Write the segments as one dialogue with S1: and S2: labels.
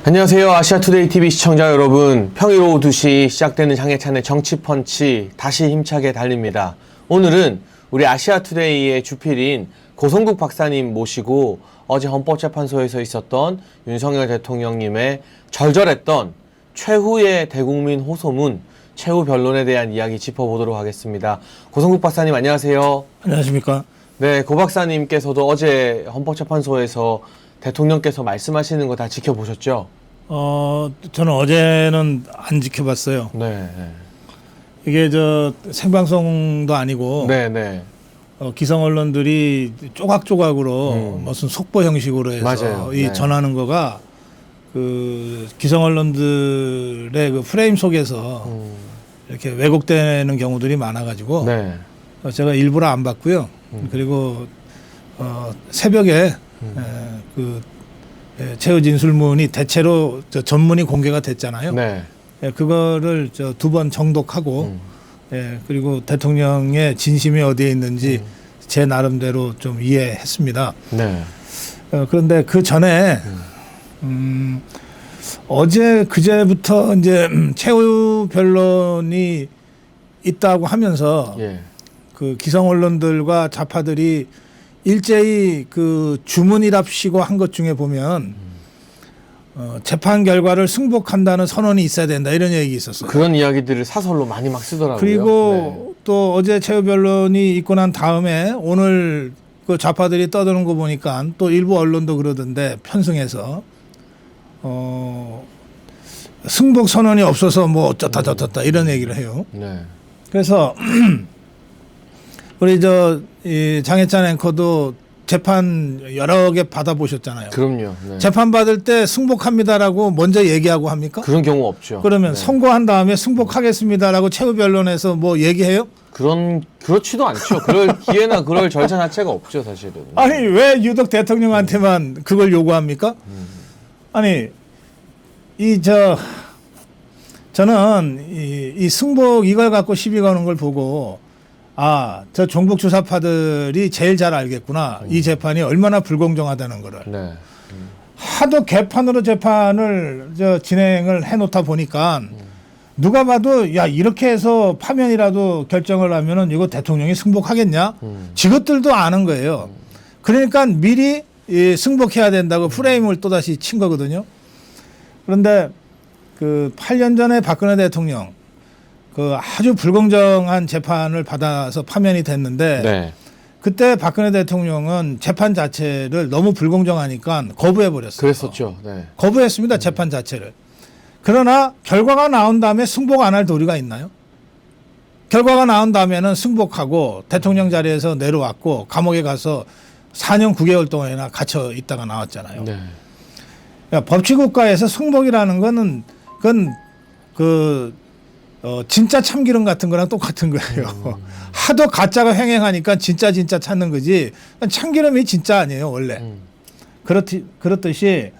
S1: 안녕하세요. 아시아투데이 TV 시청자 여러분. 평일 오후 2시 시작되는 장혜찬의 정치펀치 다시 힘차게 달립니다. 오늘은 우리 아시아투데이의 주필인 고성국 박사님 모시고 어제 헌법재판소에서 있었던 윤석열 대통령님의 절절했던 최후의 대국민 호소문, 최후 변론에 대한 이야기 짚어보도록 하겠습니다. 고성국 박사님 안녕하세요.
S2: 안녕하십니까?
S1: 네, 고 박사님께서도 어제 헌법재판소에서 대통령께서 말씀하시는 거 다 지켜보셨죠?
S2: 저는 어제는 안 지켜봤어요.
S1: 네.
S2: 이게 생방송도 아니고
S1: 네.
S2: 기성 언론들이 조각조각으로 무슨 속보 형식으로 해서
S1: 맞아요. 네.
S2: 전하는 거가 그 기성 언론들의 그 프레임 속에서 이렇게 왜곡되는 경우들이 많아가지고
S1: 네.
S2: 제가 일부러 안 봤고요. 그리고 새벽에 최후 진술문이 대체로 전문이 공개가 됐잖아요.
S1: 네.
S2: 그거를 2번 정독하고 그리고 대통령의 진심이 어디에 있는지 제 나름대로 좀 이해했습니다.
S1: 네.
S2: 그런데 그 전에 어제 그제부터 이제 최후 변론이 있다고 하면서
S1: 예.
S2: 그 기성 언론들과 좌파들이 일제히 그 주문이랍시고 한 것 중에 보면 재판 결과를 승복한다는 선언이 있어야 된다 이런 얘기 있었어요.
S1: 그런 이야기들을 사설로 많이 막 쓰더라고요.
S2: 그리고 또 어제 최후 변론이 있고 난 다음에 오늘 그 좌파들이 떠드는 거 보니까 또 일부 언론도 그러던데 편승해서 승복 선언이 없어서 뭐 어쩌다 이런 얘기를 해요.
S1: 네.
S2: 그래서 우리 이 장혜찬 앵커도 재판 여러 개 받아보셨잖아요.
S1: 그럼요. 네.
S2: 재판 받을 때 승복합니다라고 먼저 얘기하고 합니까?
S1: 그런 경우 없죠.
S2: 그러면
S1: 네.
S2: 선고한 다음에 승복하겠습니다라고 최후 변론에서 뭐 얘기해요?
S1: 그렇지도 않죠. 그럴 기회나 그럴 절차 자체가 없죠, 사실은.
S2: 아니 왜 유독 대통령한테만 그걸 요구합니까? 아니 저는 이 승복 이걸 갖고 시비 거는 걸 보고 저 종북 주사파들이 제일 잘 알겠구나. 이 재판이 얼마나 불공정하다는 거를.
S1: 네.
S2: 하도 개판으로 재판을 진행을 해놓다 보니까 누가 봐도 야 이렇게 해서 파면이라도 결정을 하면은 이거 대통령이 승복하겠냐? 지것들도 아는 거예요. 그러니까 미리 승복해야 된다고 프레임을 또다시 친 거거든요. 그런데 그 8년 전에 박근혜 대통령 그 아주 불공정한 재판을 받아서 파면이 됐는데
S1: 네.
S2: 그때 박근혜 대통령은 재판 자체를 너무 불공정하니까 거부해 버렸어요.
S1: 그랬었죠. 네.
S2: 거부했습니다. 재판 자체를. 그러나 결과가 나온 다음에 승복 안 할 도리가 있나요? 결과가 나온 다음에는 승복하고 대통령 자리에서 내려왔고 감옥에 가서 4년 9개월 동안이나 갇혀 있다가 나왔잖아요.
S1: 네.
S2: 그러니까 법치국가에서 승복이라는 거는 그건 진짜 참기름 같은 거랑 똑같은 거예요. 하도 가짜가 횡행하니까 진짜 찾는 거지. 참기름이 진짜 아니에요, 원래. 그렇듯이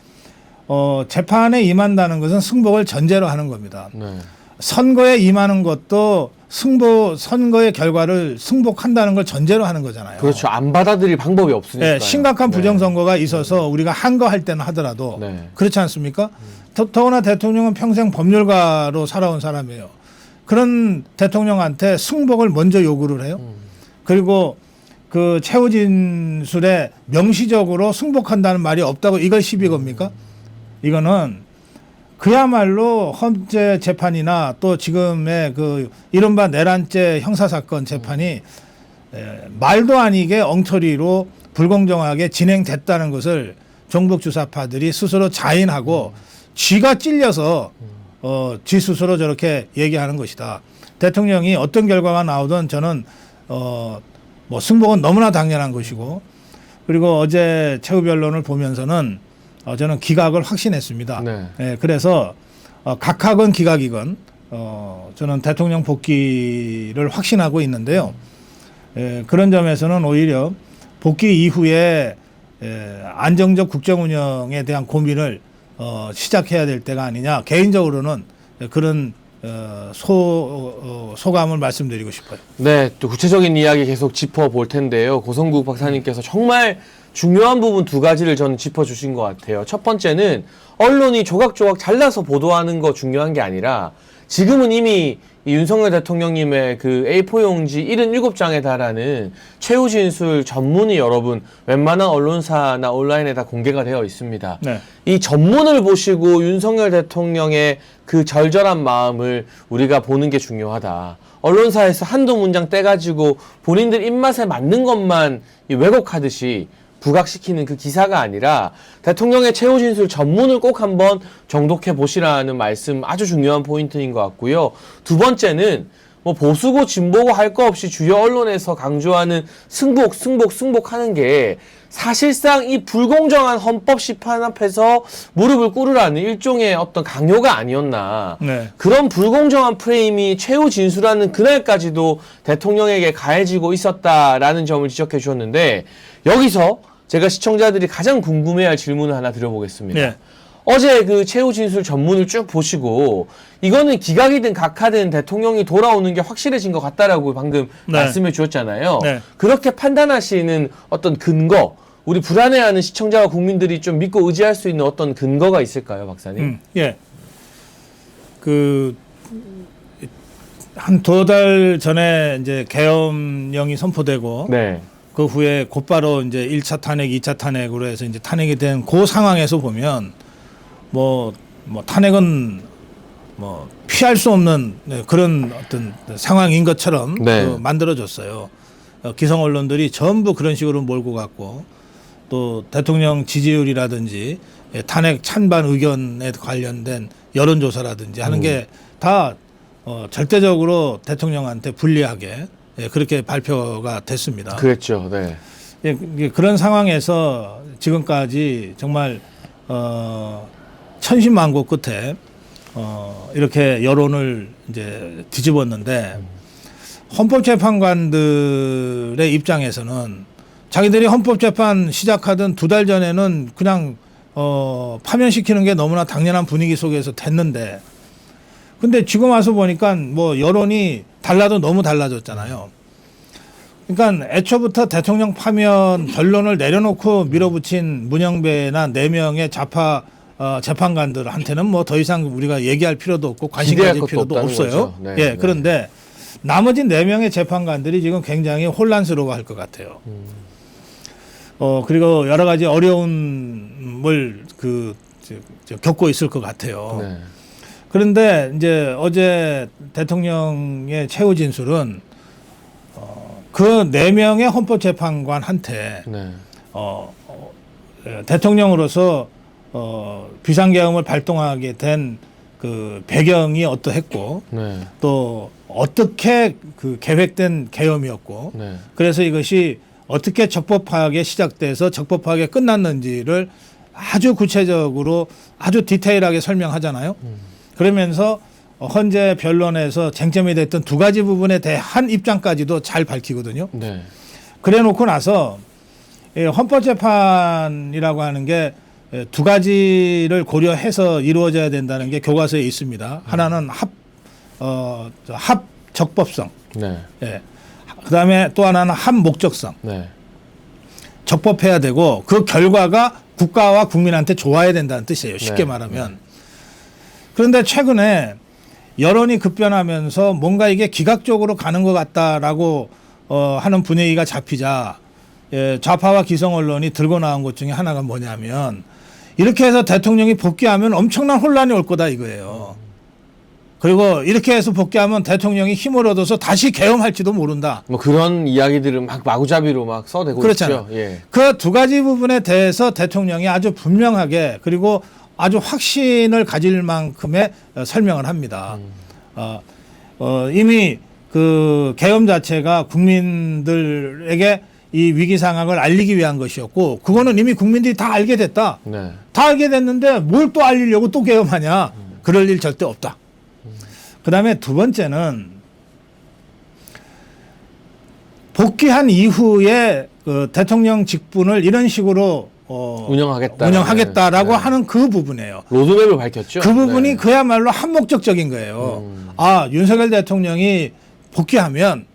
S2: 재판에 임한다는 것은 승복을 전제로 하는 겁니다.
S1: 네.
S2: 선거에 임하는 것도 선거의 결과를 승복한다는 걸 전제로 하는 거잖아요.
S1: 그렇죠. 안 받아들일 방법이 없으니까.
S2: 네, 심각한 부정선거가 있어서 우리가 한 거 할 때는 하더라도
S1: 네.
S2: 그렇지 않습니까? 더구나 대통령은 평생 법률가로 살아온 사람이에요. 그런 대통령한테 승복을 먼저 요구를 해요. 그리고 그 최후 진술에 명시적으로 승복한다는 말이 없다고 이걸 시비 겁니까? 이거는 그야말로 헌재 재판이나 또 지금의 그 이른바 내란죄 형사사건 재판이 말도 아니게 엉터리로 불공정하게 진행됐다는 것을 종북 주사파들이 스스로 자인하고 쥐가 찔려서 지 스스로 저렇게 얘기하는 것이다. 대통령이 어떤 결과가 나오든 저는 뭐 승복은 너무나 당연한 것이고 그리고 어제 최후 변론을 보면서는 저는 기각을 확신했습니다.
S1: 네.
S2: 예, 그래서 각하건 기각이건 저는 대통령 복귀를 확신하고 있는데요. 그런 점에서는 오히려 복귀 이후에 안정적 국정 운영에 대한 고민을 시작해야 될 때가 아니냐. 개인적으로는 그런 소감을 말씀드리고 싶어요.
S1: 네, 또 구체적인 이야기 계속 짚어볼 텐데요. 고성국 박사님께서 정말 중요한 부분 두 가지를 저는 짚어주신 것 같아요. 첫 번째는 언론이 조각조각 잘라서 보도하는 거 중요한 게 아니라 지금은 이미 이 윤석열 대통령님의 그 A4 용지 77장에 달하는 최후 진술 전문이 여러분 웬만한 언론사나 온라인에 다 공개가 되어 있습니다.
S2: 네.
S1: 이 전문을 보시고 윤석열 대통령의 그 절절한 마음을 우리가 보는 게 중요하다. 언론사에서 한두 문장 떼가지고 본인들 입맛에 맞는 것만 왜곡하듯이 부각시키는 그 기사가 아니라 대통령의 최후 진술 전문을 꼭 한번 정독해 보시라는 말씀 아주 중요한 포인트인 것 같고요. 두 번째는 뭐 보수고 진보고 할 거 없이 주요 언론에서 강조하는 승복 하는 게 사실상 이 불공정한 헌법 심판 앞에서 무릎을 꿇으라는 일종의 어떤 강요가 아니었나.
S2: 네.
S1: 그런 불공정한 프레임이 최후 진술하는 그날까지도 대통령에게 가해지고 있었다라는 점을 지적해 주셨는데 여기서 제가 시청자들이 가장 궁금해할 질문을 하나 드려보겠습니다.
S2: 네.
S1: 어제 그 최후 진술 전문을 쭉 보시고 이거는 기각이든 각하든 대통령이 돌아오는 게 확실해진 것 같다라고 방금
S2: 네.
S1: 말씀해 주셨잖아요.
S2: 네.
S1: 그렇게 판단하시는 어떤 근거, 우리 불안해하는 시청자와 국민들이 좀 믿고 의지할 수 있는 어떤 근거가 있을까요, 박사님?
S2: 예. 한 2달 전에 이제 계엄령이 선포되고
S1: 네.
S2: 그 후에 곧바로 이제 1차 탄핵, 2차 탄핵으로 해서 이제 탄핵이 된 그 상황에서 보면 뭐 탄핵은 뭐 피할 수 없는 그런 어떤 상황인 것처럼
S1: 네.
S2: 만들어졌어요. 기성 언론들이 전부 그런 식으로 몰고 갔고 또 대통령 지지율이라든지 탄핵 찬반 의견에 관련된 여론조사라든지 하는 게 다 절대적으로 대통령한테 불리하게 그렇게 발표가 됐습니다.
S1: 그랬죠. 네.
S2: 그런 상황에서 지금까지 정말 천신만고 끝에 이렇게 여론을 이제 뒤집었는데 헌법재판관들의 입장에서는 자기들이 헌법재판 시작하던 2달 전에는 그냥 파면시키는 게 너무나 당연한 분위기 속에서 됐는데 근데 지금 와서 보니까 뭐 여론이 달라도 너무 달라졌잖아요. 그러니까 애초부터 대통령 파면 결론을 내려놓고 밀어붙인 문영배나 4명의 좌파 재판관들한테는 뭐 더 이상 우리가 얘기할 필요도 없고 관심 가질 필요도 없어요.
S1: 네,
S2: 예,
S1: 네.
S2: 그런데 나머지 4명의 재판관들이 지금 굉장히 혼란스러워할 것 같아요. 그리고 여러 가지 어려움을 겪고 있을 것 같아요.
S1: 네.
S2: 그런데 이제 어제 대통령의 최후 진술은 그 4명의 헌법재판관한테
S1: 네.
S2: 대통령으로서 비상계엄을 발동하게 된 그 배경이 어떠했고
S1: 네.
S2: 또 어떻게 그 계획된 계엄이었고
S1: 네.
S2: 그래서 이것이 어떻게 적법하게 시작돼서 적법하게 끝났는지를 아주 구체적으로 아주 디테일하게 설명하잖아요. 그러면서 헌재 변론에서 쟁점이 됐던 2가지 부분에 대한 입장까지도 잘 밝히거든요.
S1: 네.
S2: 그래 놓고 나서 헌법재판이라고 하는 게 2가지를 고려해서 이루어져야 된다는 게 교과서에 있습니다. 하나는 합적법성.
S1: 네.
S2: 예. 그다음에 또 하나는 합목적성.
S1: 네.
S2: 적법해야 되고 그 결과가 국가와 국민한테 좋아야 된다는 뜻이에요. 쉽게
S1: 네.
S2: 말하면. 그런데 최근에 여론이 급변하면서 뭔가 이게 기각적으로 가는 것 같다라고 하는 분위기가 잡히자 좌파와 기성 언론이 들고 나온 것 중에 하나가 뭐냐면 이렇게 해서 대통령이 복귀하면 엄청난 혼란이 올 거다 이거예요. 그리고 이렇게 해서 복귀하면 대통령이 힘을 얻어서 다시 계엄할지도 모른다.
S1: 뭐 그런 이야기들은 막 마구잡이로 막 써대고
S2: 그렇잖아요.
S1: 있죠. 예.
S2: 그 2가지 부분에 대해서 대통령이 아주 분명하게 그리고 아주 확신을 가질 만큼의 설명을 합니다. 이미 그 계엄 자체가 국민들에게 이 위기 상황을 알리기 위한 것이었고 그거는 이미 국민들이 다 알게 됐다.
S1: 네.
S2: 다 알게 됐는데 뭘 또 알리려고 또 계엄하냐. 그럴 일 절대 없다. 그다음에 2번째는 복귀한 이후에 그 대통령 직분을 이런 식으로 운영하겠다라고
S1: 네.
S2: 하는 그 부분이에요.
S1: 로드맵을 밝혔죠.
S2: 그 부분이
S1: 네.
S2: 그야말로 한목적적인 거예요. 윤석열 대통령이 복귀하면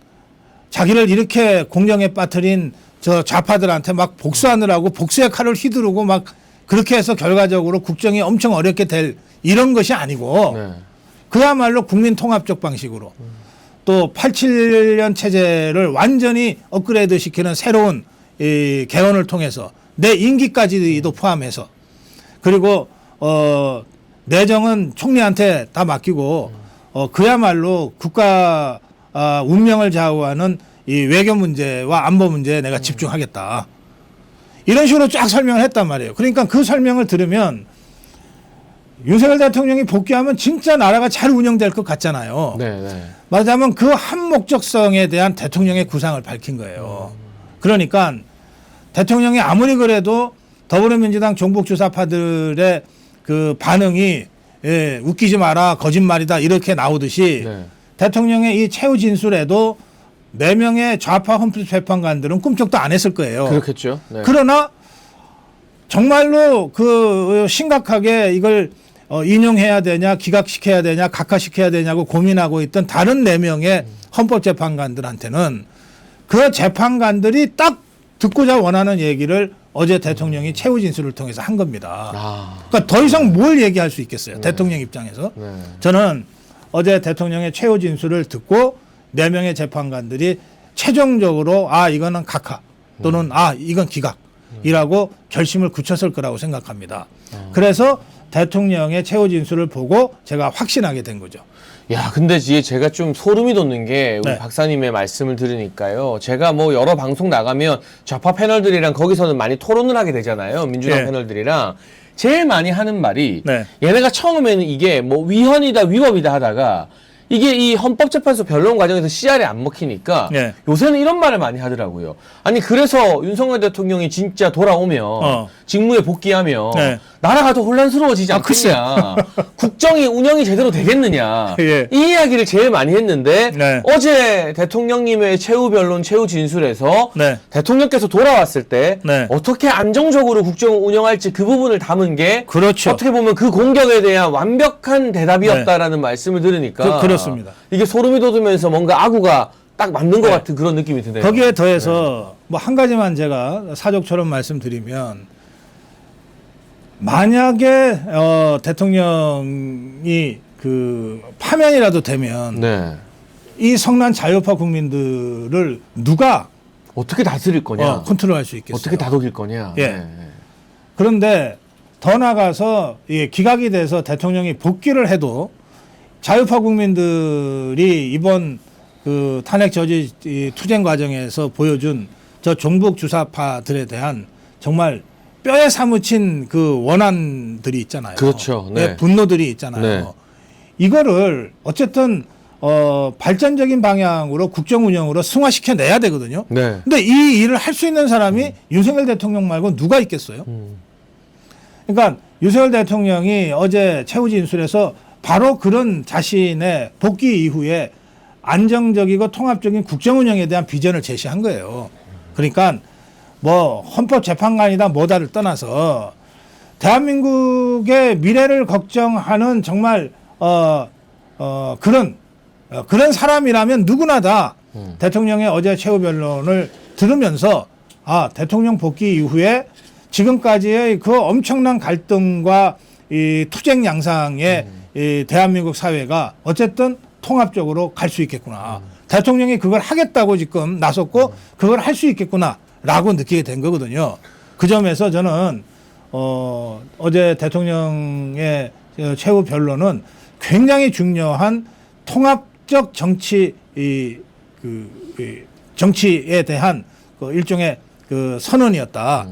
S2: 자기를 이렇게 공경에 빠뜨린 저 좌파들한테 막 복수하느라고 복수의 칼을 휘두르고 막 그렇게 해서 결과적으로 국정이 엄청 어렵게 될 이런 것이 아니고
S1: 네.
S2: 그야말로 국민 통합적 방식으로 또 87년 체제를 완전히 업그레이드 시키는 새로운 이 개헌을 통해서 내 임기까지도 포함해서 그리고 내정은 총리한테 다 맡기고 그야말로 국가 운명을 좌우하는 이 외교 문제와 안보 문제에 내가 집중하겠다. 이런 식으로 쫙 설명을 했단 말이에요. 그러니까 그 설명을 들으면 윤석열 대통령이 복귀하면 진짜 나라가 잘 운영될 것 같잖아요.
S1: 네, 네.
S2: 말하자면 그 한 목적성에 대한 대통령의 구상을 밝힌 거예요. 그러니까 대통령이 아무리 그래도 더불어민주당 종북주사파들의 그 반응이 웃기지 마라, 거짓말이다 이렇게 나오듯이
S1: 네.
S2: 대통령의 이 최후 진술에도 4명의 좌파 헌법 재판관들은 꿈쩍도 안 했을 거예요.
S1: 그렇겠죠. 네.
S2: 그러나 정말로 그 심각하게 이걸 인용해야 되냐, 기각시켜야 되냐, 각하시켜야 되냐고 고민하고 있던 다른 4명의 헌법재판관들한테는 그 재판관들이 딱 듣고자 원하는 얘기를 어제 대통령이 최후 진술을 통해서 한 겁니다. 그러니까 더 이상 뭘 얘기할 수 있겠어요.
S1: 네.
S2: 대통령 입장에서.
S1: 네.
S2: 저는 어제 대통령의 최후 진술을 듣고 4명의 재판관들이 최종적으로 이거는 각하 또는 이건 기각이라고 결심을 굳혔을 거라고 생각합니다. 그래서 대통령의 최후 진술을 보고 제가 확신하게 된 거죠.
S1: 야, 근데 이게 제가 좀 소름이 돋는 게 우리
S2: 네.
S1: 박사님의 말씀을 들으니까요. 제가 뭐 여러 방송 나가면 좌파 패널들이랑 거기서는 많이 토론을 하게 되잖아요. 민주당
S2: 네.
S1: 패널들이랑. 제일 많이 하는 말이
S2: 네.
S1: 얘네가 처음에는 이게 뭐 위헌이다 위법이다 하다가 이게 이 헌법재판소 변론 과정에서 CR이 안 먹히니까
S2: 네.
S1: 요새는 이런 말을 많이 하더라고요. 아니 그래서 윤석열 대통령이 진짜 돌아오면 직무에 복귀하면
S2: 네.
S1: 나라가 더 혼란스러워지지 않겠냐. 국정이 운영이 제대로 되겠느냐.
S2: 예.
S1: 이 이야기를 제일 많이 했는데
S2: 네.
S1: 어제 대통령님의 최후 변론 최후 진술에서
S2: 네.
S1: 대통령께서 돌아왔을 때
S2: 네.
S1: 어떻게 안정적으로 국정을 운영할지 그 부분을 담은 게
S2: 그렇죠.
S1: 어떻게 보면 그 공격에 대한 완벽한 대답이었다라는 말씀을 들으니까
S2: 그렇습니다.
S1: 이게 소름이 돋으면서 뭔가 아구가 딱 맞는 것
S2: 네.
S1: 같은 그런 느낌이 드네요.
S2: 거기에 더해서 뭐 한 가지만 제가 사족처럼 말씀드리면 만약에 대통령이 그 파면이라도 되면
S1: 네.
S2: 이 성난 자유파 국민들을 누가
S1: 어떻게 다스릴 거냐?
S2: 컨트롤할 수 있겠어요?
S1: 어떻게 다독일 거냐?
S2: 예.
S1: 네.
S2: 그런데 더 나가서 기각이 돼서 대통령이 복귀를 해도 자유파 국민들이 이번 그 탄핵 저지 투쟁 과정에서 보여준 저 종북 주사파들에 대한 정말 뼈에 사무친 그 원한들이 있잖아요.
S1: 그렇죠. 네.
S2: 분노들이 있잖아요.
S1: 네.
S2: 이거를 어쨌든 발전적인 방향으로 국정 운영으로 승화시켜 내야 되거든요.
S1: 네.
S2: 근데 이 일을 할 수 있는 사람이 윤석열 대통령 말고 누가 있겠어요? 그러니까 윤석열 대통령이 어제 최후 진술에서 바로 그런 자신의 복귀 이후에 안정적이고 통합적인 국정 운영에 대한 비전을 제시한 거예요. 그러니까 뭐 헌법재판관이다 뭐다를 떠나서 대한민국의 미래를 걱정하는 정말 그런 사람이라면 누구나 다 대통령의 어제 최후 변론을 들으면서 대통령 복귀 이후에 지금까지의 그 엄청난 갈등과 이 투쟁 양상의 이 대한민국 사회가 어쨌든 통합적으로 갈 수 있겠구나. 대통령이 그걸 하겠다고 지금 나섰고 그걸 할 수 있겠구나라고 느끼게 된 거거든요. 그 점에서 저는 어제 대통령의 최후 변론은 굉장히 중요한 통합적 정치에 대한 그 일종의 그 선언이었다.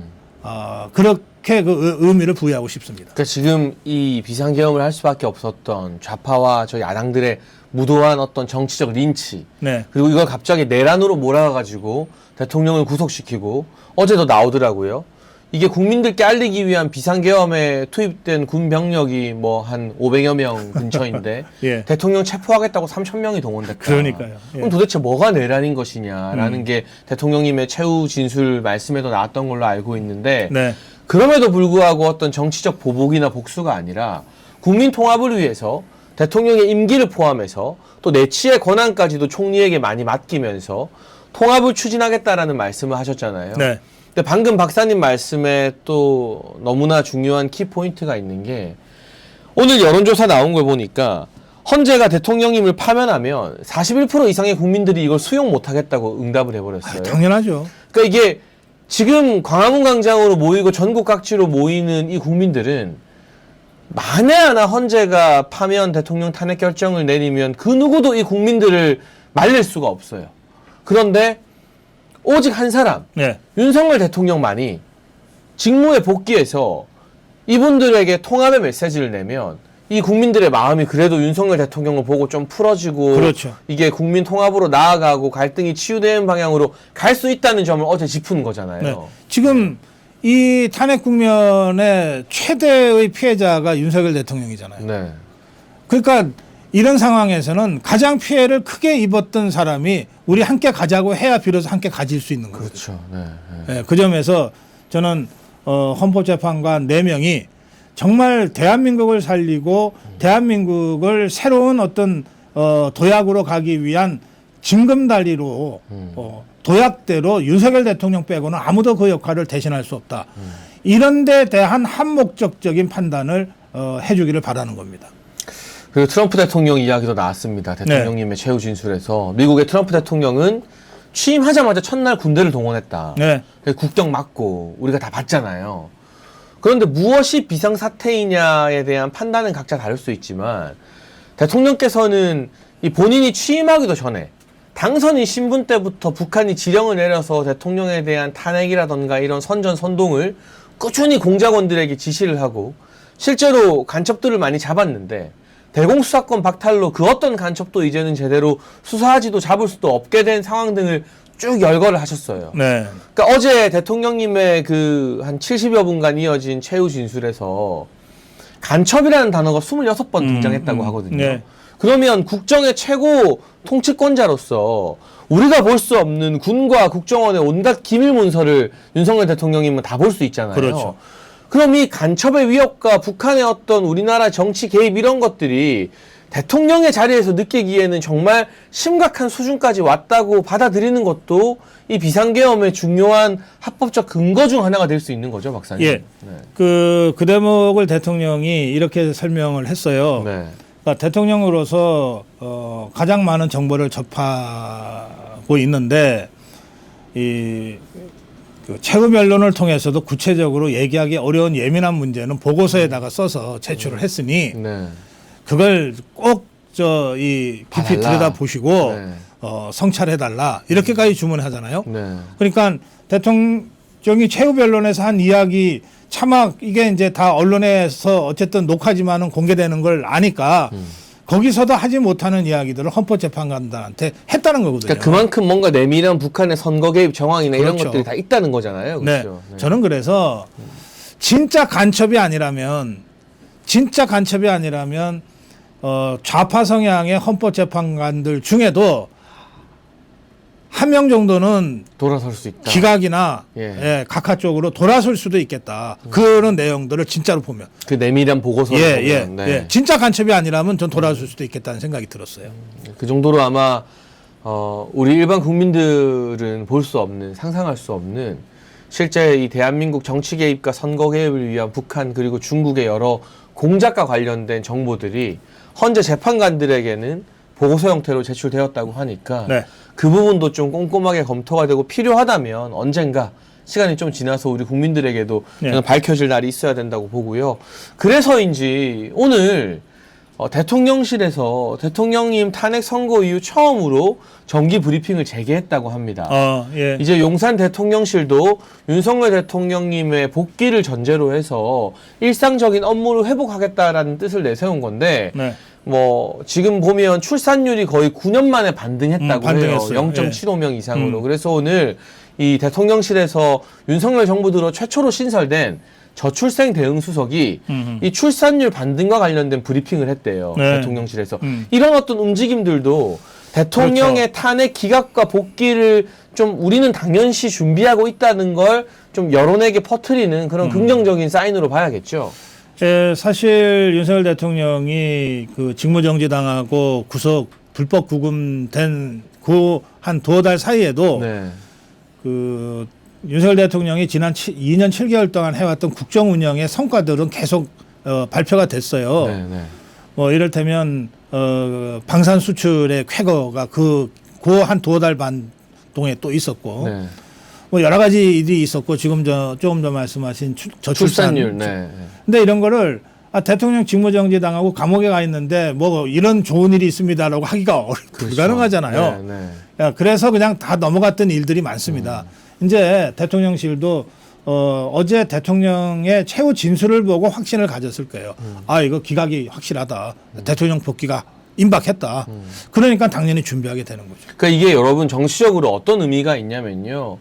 S2: 그렇게 그 의미를 부여하고 싶습니다.
S1: 그러니까 지금 이 비상계엄을 할 수밖에 없었던 좌파와 저 야당들의 무도한 어떤 정치적 린치,
S2: 네.
S1: 그리고 이걸 갑자기 내란으로 몰아가지고 대통령을 구속시키고 어제도 나오더라고요. 이게 국민들께 알리기 위한 비상계엄에 투입된 군 병력이 뭐 한 500여 명 근처인데
S2: 예.
S1: 대통령 체포하겠다고 3,000명이 동원됐다.
S2: 그러니까요. 예.
S1: 그럼 도대체 뭐가 내란인 것이냐라는 게 대통령님의 최후 진술 말씀에도 나왔던 걸로 알고 있는데
S2: 네.
S1: 그럼에도 불구하고 어떤 정치적 보복이나 복수가 아니라 국민 통합을 위해서 대통령의 임기를 포함해서 또 내치의 권한까지도 총리에게 많이 맡기면서 통합을 추진하겠다라는 말씀을 하셨잖아요.
S2: 네.
S1: 근데 방금 박사님 말씀에 또 너무나 중요한 키포인트가 있는 게 오늘 여론조사 나온 걸 보니까 헌재가 대통령님을 파면하면 41% 이상의 국민들이 이걸 수용 못하겠다고 응답을 해버렸어요.
S2: 당연하죠.
S1: 그러니까 이게 지금 광화문 광장으로 모이고 전국 각지로 모이는 이 국민들은 만에 하나 헌재가 파면 대통령 탄핵 결정을 내리면 그 누구도 이 국민들을 말릴 수가 없어요. 그런데 오직 한 사람,
S2: 네.
S1: 윤석열 대통령만이 직무에 복귀해서 이분들에게 통합의 메시지를 내면 이 국민들의 마음이 그래도 윤석열 대통령을 보고 좀 풀어지고
S2: 그렇죠.
S1: 이게 국민 통합으로 나아가고 갈등이 치유되는 방향으로 갈 수 있다는 점을 어제 짚은 거잖아요.
S2: 네. 지금 이 탄핵 국면의 최대의 피해자가 윤석열 대통령이잖아요.
S1: 네.
S2: 그러니까 이런 상황에서는 가장 피해를 크게 입었던 사람이 우리 함께 가자고 해야 비로소 함께 가질 수 있는 거죠.
S1: 그렇죠. 네. 네.
S2: 네, 그 점에서 저는 헌법재판관 4명이 정말 대한민국을 살리고 대한민국을 새로운 어떤 도약으로 가기 위한 징검다리로 도약대로 윤석열 대통령 빼고는 아무도 그 역할을 대신할 수 없다. 이런 데 대한 한목적적인 판단을 해주기를 바라는 겁니다.
S1: 그리고 트럼프 대통령 이야기도 나왔습니다. 대통령님의 최후 진술에서 미국의 트럼프 대통령은 취임하자마자 첫날 군대를 동원했다.
S2: 네.
S1: 국경 막고 우리가 다 봤잖아요. 그런데 무엇이 비상사태이냐에 대한 판단은 각자 다를 수 있지만 대통령께서는 이 본인이 취임하기도 전에 당선인 신분 때부터 북한이 지령을 내려서 대통령에 대한 탄핵이라던가 이런 선전선동을 꾸준히 공작원들에게 지시를 하고 실제로 간첩들을 많이 잡았는데 대공수사권 박탈로 그 어떤 간첩도 이제는 제대로 수사하지도 잡을 수도 없게 된 상황 등을 쭉 열거를 하셨어요.
S2: 네.
S1: 그러니까 어제 대통령님의 그 한 70여 분간 이어진 최후 진술에서 간첩이라는 단어가 26번 등장했다고 하거든요.
S2: 네.
S1: 그러면 국정의 최고 통치권자로서 우리가 볼 수 없는 군과 국정원의 온갖 기밀 문서를 윤석열 대통령님은 다 볼 수 있잖아요.
S2: 그렇죠.
S1: 그럼 이 간첩의 위협과 북한의 어떤 우리나라 정치 개입 이런 것들이 대통령의 자리에서 느끼기에는 정말 심각한 수준까지 왔다고 받아들이는 것도 이 비상계엄의 중요한 합법적 근거 중 하나가 될 수 있는 거죠, 박사님.
S2: 예.
S1: 네.
S2: 그 대목을 대통령이 이렇게 설명을 했어요.
S1: 네.
S2: 그러니까 대통령으로서 가장 많은 정보를 접하고 있는데 그 최후 변론을 통해서도 구체적으로 얘기하기 어려운 예민한 문제는 보고서에다가 써서 제출을 했으니
S1: 네.
S2: 그걸 꼭 깊이
S1: 봐달라.
S2: 들여다 보시고
S1: 네.
S2: 성찰해달라 이렇게까지 주문하잖아요.
S1: 네.
S2: 그러니까 대통령이 최후 변론에서 한 이야기 차마 이게 이제 다 언론에서 어쨌든 녹화지만은 공개되는 걸 아니까 거기서도 하지 못하는 이야기들을 헌법재판관들한테 했다는 거거든요.
S1: 그러니까 그만큼 뭔가 내밀한 북한의 선거 개입 정황이나 이런
S2: 그렇죠.
S1: 것들이 다 있다는 거잖아요. 그렇죠?
S2: 네. 저는 그래서 진짜 간첩이 아니라면 좌파 성향의 헌법재판관들 중에도 한 명 정도는
S1: 돌아설 수 있다.
S2: 기각이나
S1: 예.
S2: 각하 쪽으로 돌아설 수도 있겠다. 그런 내용들을 진짜로 보면.
S1: 그 내밀한 보고서를 보면. 네.
S2: 진짜 간첩이 아니라면 전 돌아설 수도 있겠다는 생각이 들었어요.
S1: 그 정도로 아마 우리 일반 국민들은 볼 수 없는, 상상할 수 없는 실제 이 대한민국 정치 개입과 선거 개입을 위한 북한 그리고 중국의 여러 공작과 관련된 정보들이 헌재 재판관들에게는 보고서 형태로 제출되었다고 하니까
S2: 네.
S1: 그 부분도 좀 꼼꼼하게 검토가 되고 필요하다면 언젠가 시간이 좀 지나서 우리 국민들에게도
S2: 네.
S1: 밝혀질 날이 있어야 된다고 보고요. 그래서인지 오늘 대통령실에서 대통령님 탄핵 선고 이후 처음으로 정기 브리핑을 재개했다고 합니다.
S2: 예.
S1: 이제 용산 대통령실도 윤석열 대통령님의 복귀를 전제로 해서 일상적인 업무를 회복하겠다라는 뜻을 내세운 건데
S2: 네.
S1: 뭐 지금 보면 출산율이 거의 9년 만에 반등했다고 해요.
S2: 반등했어요.
S1: 0.75명 이상으로. 그래서 오늘 이 대통령실에서 윤석열 정부 들어 최초로 신설된 저출생 대응 수석이 이 출산율 반등과 관련된 브리핑을 했대요.
S2: 네.
S1: 대통령실에서. 이런 어떤 움직임들도 대통령의 탄핵 기각과 복귀를 좀 우리는 당연시 준비하고 있다는 걸 좀 여론에게 퍼뜨리는 그런 긍정적인 사인으로 봐야겠죠.
S2: 예, 사실 윤석열 대통령이 그 직무정지 당하고 구속 불법 구금된 그 한 두어 달 사이에도
S1: 네.
S2: 그 윤석열 대통령이 지난 2년 7개월 동안 해왔던 국정 운영의 성과들은 계속 발표가 됐어요.
S1: 네, 네.
S2: 뭐 이를테면 방산 수출의 쾌거가 그 한 두어 달 반 동에 또 있었고
S1: 네.
S2: 뭐 여러 가지 일이 있었고 지금 조금 전 말씀하신 저출산.
S1: 출산율. 네.
S2: 근데 이런 거를 대통령 직무정지 당하고 감옥에 가 있는데 뭐 이런 좋은 일이 있습니다라고 하기가
S1: 그렇죠.
S2: 불가능하잖아요.
S1: 네, 네.
S2: 야, 그래서 그냥 다 넘어갔던 일들이 많습니다. 이제 대통령실도 어제 대통령의 최후 진술을 보고 확신을 가졌을 거예요. 아, 이거 기각이 확실하다. 대통령 복귀가 임박했다. 그러니까 당연히 준비하게 되는 거죠.
S1: 그러니까 이게 여러분 정치적으로 어떤 의미가 있냐면요.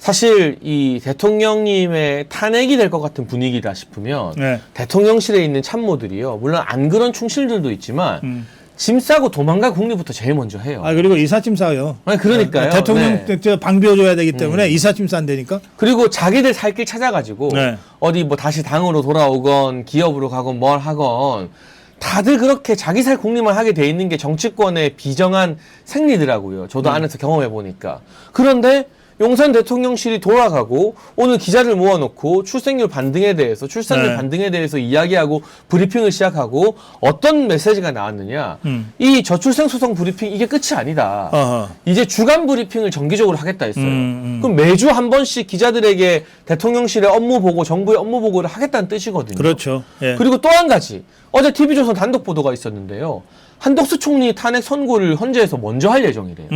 S1: 사실 이 대통령님의 탄핵이 될 것 같은 분위기다 싶으면
S2: 네.
S1: 대통령실에 있는 참모들이요. 물론 안 그런 충실들도 있지만 짐 싸고 도망갈 국리부터 제일 먼저 해요.
S2: 아, 그리고 이삿짐 싸요.
S1: 아니, 그러니까요.
S2: 대통령
S1: 네.
S2: 방비워줘야 되기 때문에 이삿짐 싼다니까.
S1: 그리고 자기들 살 길 찾아가지고
S2: 네.
S1: 어디 뭐 다시 당으로 돌아오건 기업으로 가건 뭘 하건 다들 그렇게 자기 살 국리만 하게 돼 있는 게 정치권의 비정한 생리더라고요. 저도 안에서 경험해 보니까. 그런데 용산 대통령실이 돌아가고 오늘 기자를 모아놓고 출생률 반등에 대해서 출산율
S2: 네.
S1: 반등에 대해서 이야기하고 브리핑을 시작하고 어떤 메시지가 나왔느냐. 이 저출생 소송 브리핑 이게 끝이 아니다.
S2: 어허.
S1: 이제 주간 브리핑을 정기적으로 하겠다 했어요. 그럼 매주 한 번씩 기자들에게 대통령실의 업무 보고 정부의 업무 보고를 하겠다는 뜻이거든요.
S2: 그렇죠. 예.
S1: 그리고 또 한 가지 어제 TV조선 단독 보도가 있었는데요. 한덕수 총리 탄핵 선고를 헌재에서 먼저 할 예정이래요.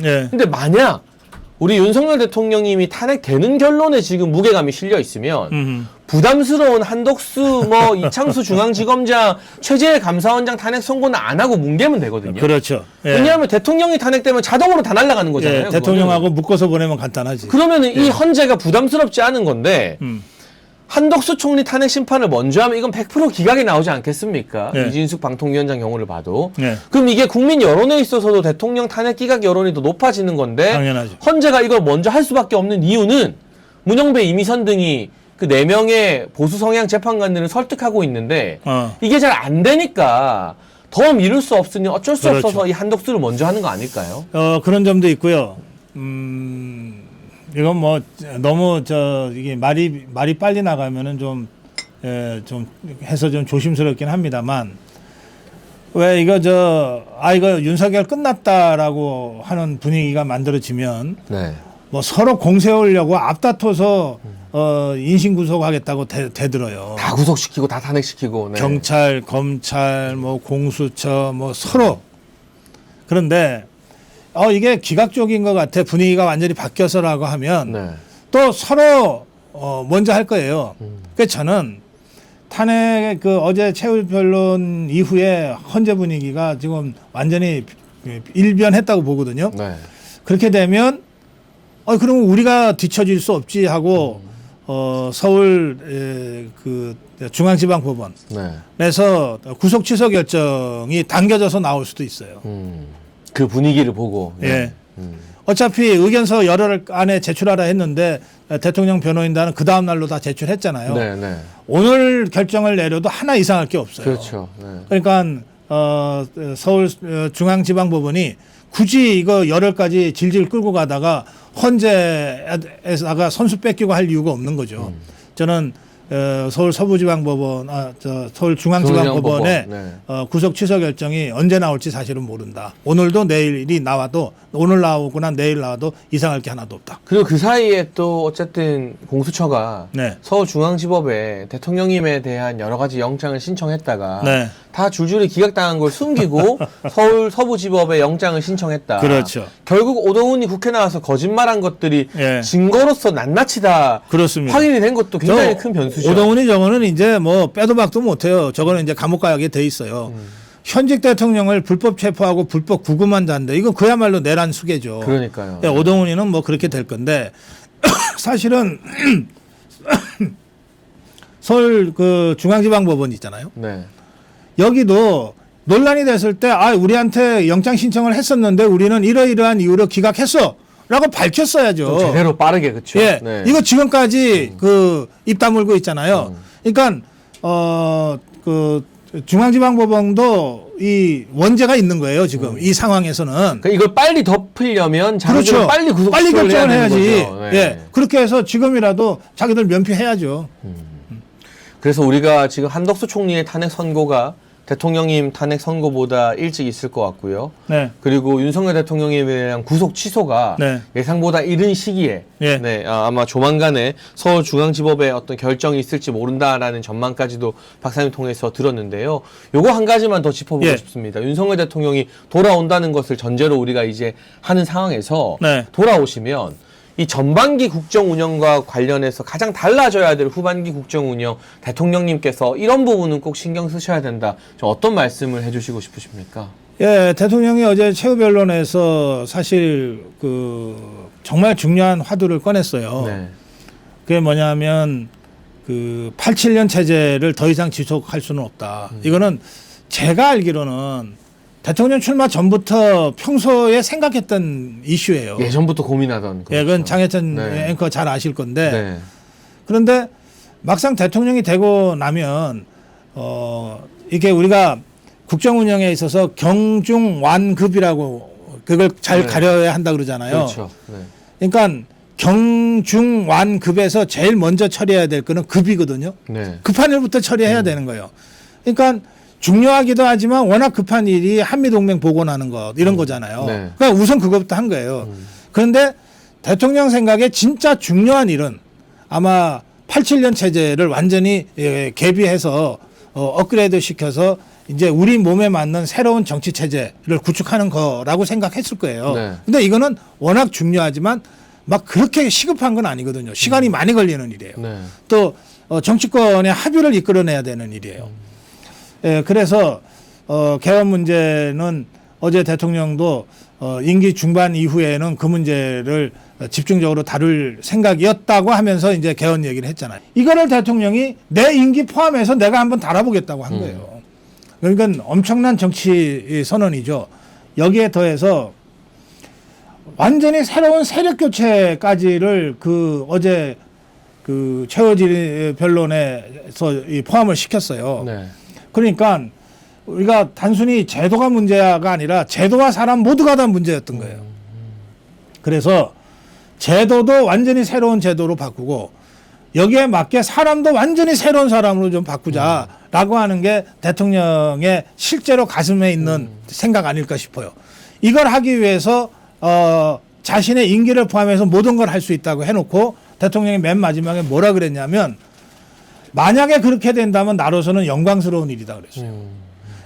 S2: 예.
S1: 근데 만약 우리 윤석열 대통령님이 탄핵되는 결론에 지금 무게감이 실려 있으면 부담스러운 한덕수 뭐 이창수 중앙지검장 최재해 감사원장 탄핵 선고는 안 하고 뭉개면 되거든요.
S2: 그렇죠. 예.
S1: 왜냐하면 대통령이 탄핵되면 자동으로 다 날아가는 거잖아요.
S2: 예, 대통령하고 묶어서 보내면 간단하지.
S1: 그러면은 이 헌재가 부담스럽지 않은 건데 한덕수 총리 탄핵 심판을 먼저 하면 이건 100% 기각이 나오지 않겠습니까?
S2: 네.
S1: 이진숙 방통위원장 경우를 봐도.
S2: 네.
S1: 그럼 이게 국민 여론에 있어서도 대통령 탄핵 기각 여론이 더 높아지는 건데
S2: 당연하죠.
S1: 헌재가 이걸 먼저 할 수밖에 없는 이유는 문영배, 이미선 등이 그 4명의 보수 성향 재판관들을 설득하고 있는데 이게 잘 안 되니까 더 미룰 수 없으니 어쩔 수
S2: 그렇죠.
S1: 없어서 이 한덕수를 먼저 하는 거 아닐까요?
S2: 그런 점도 있고요. 이건 뭐 너무 이게 말이 빨리 나가면은 좀 해서 좀 조심스럽긴 합니다만 왜 이거 이거 윤석열 끝났다라고 하는 분위기가 만들어지면
S1: 네.
S2: 뭐 서로 공세하려고 앞다퉈서 인신 구속하겠다고 대들어요.
S1: 다 구속시키고 다 탄핵시키고. 네.
S2: 경찰, 검찰, 뭐 공수처, 뭐 서로. 그런데 이게 기각적인 것 같아. 분위기가 완전히 바뀌어서라고 하면
S1: 네.
S2: 또 서로 먼저 할 거예요. 그래서 저는 탄핵 어제 최후 변론 이후에 헌재 분위기가 지금 완전히 일변했다고 보거든요.
S1: 네.
S2: 그렇게 되면 그럼 우리가 뒤처질 수 없지 하고 서울 중앙지방법원에서
S1: 네.
S2: 구속 취소 결정이 당겨져서 나올 수도 있어요.
S1: 그 분위기를 보고. 네.
S2: 예. 어차피 의견서 열흘 안에 제출하라 했는데 대통령 변호인단은 그 다음 날로 다 제출했잖아요.
S1: 네, 네.
S2: 오늘 결정을 내려도 하나 이상할 게 없어요.
S1: 그렇죠. 네.
S2: 그러니까 서울 중앙지방법원이 굳이 이거 열흘까지 질질 끌고 가다가 헌재에다가 선수 뺏기고 할 이유가 없는 거죠. 저는 서울 서부지방법원, 서울 중앙지방법원의
S1: 네.
S2: 구속 취소 결정이 언제 나올지 사실은 모른다. 오늘도 내일이 나와도 오늘 나오거나 내일 나와도 이상할 게 하나도 없다.
S1: 그리고 그 사이에 또 어쨌든 공수처가
S2: 네.
S1: 서울중앙지법에 대통령님에 대한 여러 가지 영장을 신청했다가
S2: 네.
S1: 다 줄줄이 기각당한 걸 숨기고 서울 서부지법에 영장을 신청했다.
S2: 그렇죠.
S1: 결국 오동훈이 국회 나와서 거짓말한 것들이
S2: 예.
S1: 증거로서 낱낱이 다
S2: 그렇습니다.
S1: 확인이 된 것도 굉장히 큰 변수죠.
S2: 오동훈이 저거는 이제 뭐 빼도 박도 못해요. 저거는 이제 감옥 가게 돼 있어요. 현직 대통령을 불법 체포하고 불법 구금한 자인데 이거 그야말로 내란 수계죠.
S1: 그러니까요.
S2: 오동훈이는 뭐 그렇게 될 건데 사실은 서울 중앙지방법원 있잖아요.
S1: 네.
S2: 여기도 논란이 됐을 때 우리한테 영장 신청을 했었는데 우리는 이러이러한 이유로 기각했어. 라고 밝혔어야죠.
S1: 좀 제대로 빠르게 그렇죠.
S2: 예.
S1: 네.
S2: 이거 지금까지 그 입 다물고 있잖아요. 그러니까 그 중앙지방법원도 이 원죄가 있는 거예요, 지금. 이 상황에서는.
S1: 그러니까 이걸 빨리 덮으려면 자기들
S2: 그렇죠.
S1: 빨리 구속
S2: 빨리 결정을 해야지.
S1: 네.
S2: 예. 그렇게 해서 지금이라도 자기들 면피해야죠.
S1: 그래서 우리가 지금 한덕수 총리의 탄핵 선고가 대통령님 탄핵 선고보다 일찍 있을 것 같고요.
S2: 네.
S1: 그리고 윤석열 대통령에 대한 구속 취소가
S2: 네.
S1: 예상보다 이른 시기에
S2: 예.
S1: 네, 아마 조만간에 서울중앙지법에 어떤 결정이 있을지 모른다라는 전망까지도 박사님 통해서 들었는데요. 요거 한 가지만 더 짚어보고
S2: 예.
S1: 싶습니다. 윤석열 대통령이 돌아온다는 것을 전제로 우리가 이제 하는 상황에서
S2: 네.
S1: 돌아오시면 이 전반기 국정 운영과 관련해서 가장 달라져야 될 후반기 국정 운영 대통령님께서 이런 부분은 꼭 신경 쓰셔야 된다. 좀 어떤 말씀을 해주시고 싶으십니까?
S2: 예, 대통령이 어제 최후 변론에서 사실 그 정말 중요한 화두를 꺼냈어요.
S1: 네.
S2: 그게 뭐냐면 그 87년 체제를 더 이상 지속할 수는 없다. 이거는 제가 알기로는 대통령 출마 전부터 평소에 생각했던 이슈예요.
S1: 예전부터 고민하던.
S2: 예, 그건
S1: 그렇죠.
S2: 장혜찬
S1: 네.
S2: 앵커 잘 아실 건데.
S1: 네.
S2: 그런데 막상 대통령이 되고 나면 이게 우리가 국정 운영에 있어서 경중완급이라고 그걸 잘
S1: 네.
S2: 가려야 한다 그러잖아요.
S1: 그렇죠. 네.
S2: 그러니까 경중완급에서 제일 먼저 처리해야 될 거는 급이거든요.
S1: 네.
S2: 급한 일부터 처리해야 되는 거예요. 그러니까 중요하기도 하지만 워낙 급한 일이 한미동맹 복원하는 것 이런 거잖아요.
S1: 네.
S2: 그러니까 우선 그것부터 한 거예요. 그런데 대통령 생각에 진짜 중요한 일은 아마 87년 체제를 완전히 개비해서 업그레이드 시켜서 이제 우리 몸에 맞는 새로운 정치 체제를 구축하는 거라고 생각했을 거예요.
S1: 네.
S2: 근데 이거는 워낙 중요하지만 막 그렇게 시급한 건 아니거든요. 시간이 많이 걸리는 일이에요.
S1: 네.
S2: 또 정치권의 합의를 이끌어내야 되는 일이에요. 예, 그래서 개헌 문제는 어제 대통령도 임기 중반 이후에는 그 문제를 집중적으로 다룰 생각이었다고 하면서 이제 개헌 얘기를 했잖아요. 이거를 대통령이 내 임기 포함해서 내가 한번 다뤄보겠다고 한 거예요. 그러니까 엄청난 정치 선언이죠. 여기에 더해서 완전히 새로운 세력 교체까지를 그 어제 그 최호진 변론에서 포함을 시켰어요.
S1: 네.
S2: 그러니까 우리가 단순히 제도가 문제가 아니라 제도와 사람 모두가 다 문제였던 거예요. 그래서 제도도 완전히 새로운 제도로 바꾸고 여기에 맞게 사람도 완전히 새로운 사람으로 좀 바꾸자라고 하는 게 대통령의 실제로 가슴에 있는 생각 아닐까 싶어요. 이걸 하기 위해서 자신의 임기를 포함해서 모든 걸 할 수 있다고 해놓고 대통령이 맨 마지막에 뭐라 그랬냐면 만약에 그렇게 된다면 나로서는 영광스러운 일이다 그랬어요.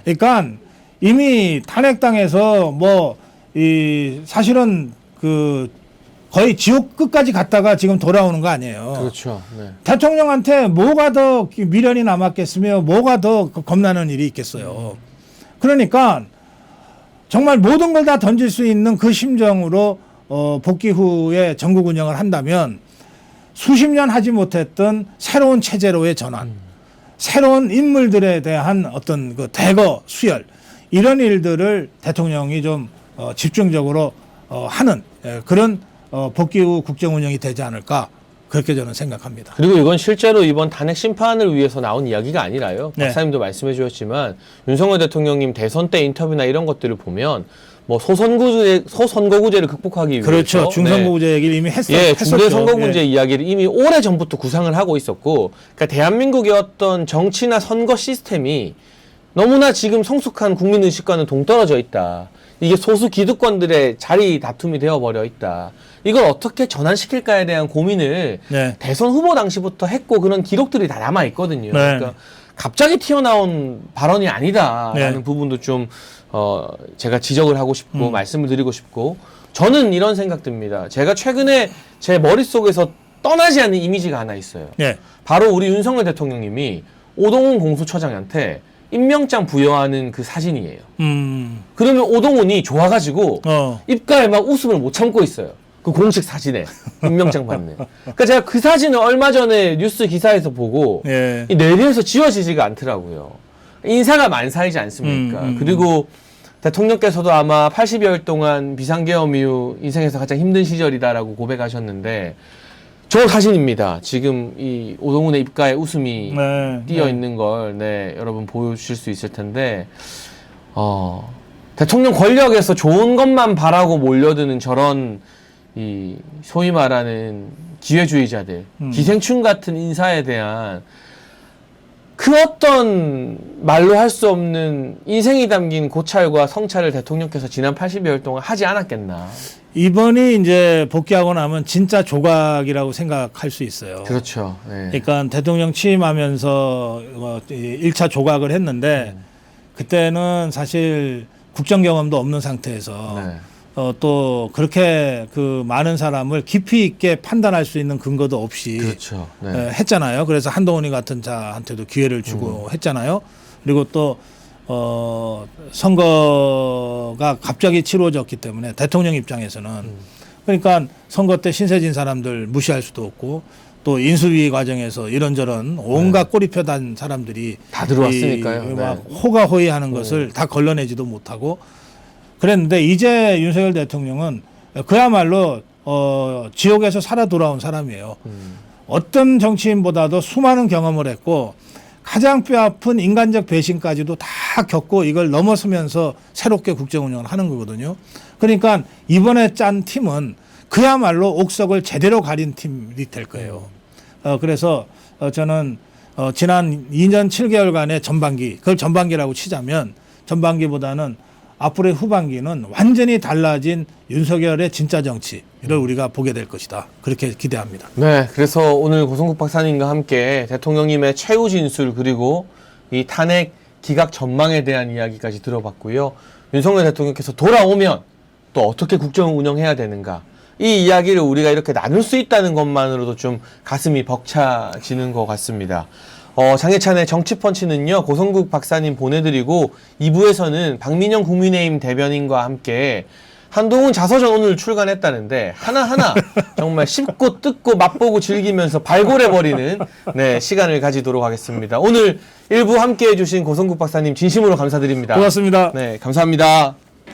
S2: 그러니까 이미 탄핵당해서 사실은 그 거의 지옥 끝까지 갔다가 지금 돌아오는 거 아니에요.
S1: 그렇죠. 네.
S2: 대통령한테 뭐가 더 미련이 남았겠으며 뭐가 더 겁나는 일이 있겠어요. 그러니까 정말 모든 걸 다 던질 수 있는 그 심정으로 복귀 후에 전국 운영을 한다면 수십 년 하지 못했던 새로운 체제로의 전환, 새로운 인물들에 대한 어떤 그 대거 수혈 이런 일들을 대통령이 좀 집중적으로 하는 그런 복귀 후 국정 운영이 되지 않을까 그렇게 저는 생각합니다.
S1: 그리고 이건 실제로 이번 탄핵 심판을 위해서 나온 이야기가 아니라요.
S2: 네.
S1: 박사님도 말씀해 주셨지만 윤석열 대통령님 대선 때 인터뷰나 이런 것들을 보면 뭐 소선거구제를 극복하기 위해서
S2: 그렇죠. 중선거구제 얘기를 이미 했었죠.
S1: 예, 중대선거구제 이야기를 이미 오래 전부터 구상을 하고 있었고, 그러니까 대한민국의 어떤 정치나 선거 시스템이 너무나 지금 성숙한 국민의식과는 동떨어져 있다. 이게 소수 기득권들의 자리 다툼이 되어버려 있다. 이걸 어떻게 전환시킬까에 대한 고민을
S2: 네.
S1: 대선 후보 당시부터 했고 그런 기록들이 다 남아 있거든요.
S2: 네.
S1: 그러니까 갑자기 튀어나온 발언이 아니다라는
S2: 네.
S1: 부분도 좀 제가 지적을 하고 싶고 말씀을 드리고 싶고 저는 이런 생각 듭니다. 제가 최근에 제 머릿속에서 떠나지 않는 이미지가 하나 있어요.
S2: 네.
S1: 바로 우리 윤석열 대통령님이 오동훈 공수처장한테 임명장 부여하는 그 사진이에요. 그러면 오동훈이 좋아가지고 입가에 막 웃음을 못 참고 있어요. 그 공식 사진에 임명장 받는. 그러니까 제가 그 사진을 얼마 전에 뉴스 기사에서 보고
S2: 예.
S1: 이 뇌리에서 지워지지가 않더라고요. 인사가 만사이지 않습니까? 그리고 대통령께서도 아마 80여일 동안 비상계엄 이후 인생에서 가장 힘든 시절이다라고 고백하셨는데 저 사진입니다. 지금 이 오동훈의 입가에 웃음이 띄어 있는 걸 여러분 보실 수 있을 텐데 대통령 권력에서 좋은 것만 바라고 몰려드는 저런 이 소위 말하는 기회주의자들, 기생충 같은 인사에 대한 그 어떤 말로 할 수 없는 인생이 담긴 고찰과 성찰을 대통령께서 지난 80여일 동안 하지 않았겠나.
S2: 이번이 이제 복귀하고 나면 진짜 조각이라고 생각할 수 있어요.
S1: 그렇죠. 네.
S2: 그러니까 대통령 취임하면서 1차 조각을 했는데 그때는 사실 국정 경험도 없는 상태에서 또 그렇게 그 많은 사람을 깊이 있게 판단할 수 있는 근거도 없이
S1: 그렇죠.
S2: 했잖아요. 그래서 한동훈이 같은 자한테도 기회를 주고 했잖아요. 그리고 또 선거가 갑자기 치루어졌기 때문에 대통령 입장에서는 그러니까 선거 때 신세진 사람들 무시할 수도 없고 또 인수위 과정에서 이런저런 온갖 꼬리표단 사람들이
S1: 다 들어왔으니까요.
S2: 막 호가호위하는 것을 다 걸러내지도 못하고 그랬는데 이제 윤석열 대통령은 그야말로 지옥에서 살아 돌아온 사람이에요. 어떤 정치인보다도 수많은 경험을 했고 가장 뼈아픈 인간적 배신까지도 다 겪고 이걸 넘어서면서 새롭게 국정 운영을 하는 거거든요. 그러니까 이번에 짠 팀은 그야말로 옥석을 제대로 가린 팀이 될 거예요. 그래서 저는 지난 2년 7개월간의 전반기, 그걸 전반기라고 치자면 전반기보다는 앞으로의 후반기는 완전히 달라진 윤석열의 진짜 정치를 우리가 보게 될 것이다. 그렇게 기대합니다.
S1: 네, 그래서 오늘 고성국 박사님과 함께 대통령님의 최후 진술 그리고 이 탄핵 기각 전망에 대한 이야기까지 들어봤고요. 윤석열 대통령께서 돌아오면 또 어떻게 국정을 운영해야 되는가 이 이야기를 우리가 이렇게 나눌 수 있다는 것만으로도 좀 가슴이 벅차지는 것 같습니다. 장혜찬의 정치펀치는요, 고성국 박사님 보내드리고 2부에서는 박민영 국민의힘 대변인과 함께 한동훈 자서전 오늘 출간했다는데 하나하나 정말 씹고 뜯고 맛보고 즐기면서 발굴해버리는 시간을 가지도록 하겠습니다. 오늘 1부 함께 해주신 고성국 박사님 진심으로 감사드립니다.
S2: 고맙습니다.
S1: 네, 감사합니다.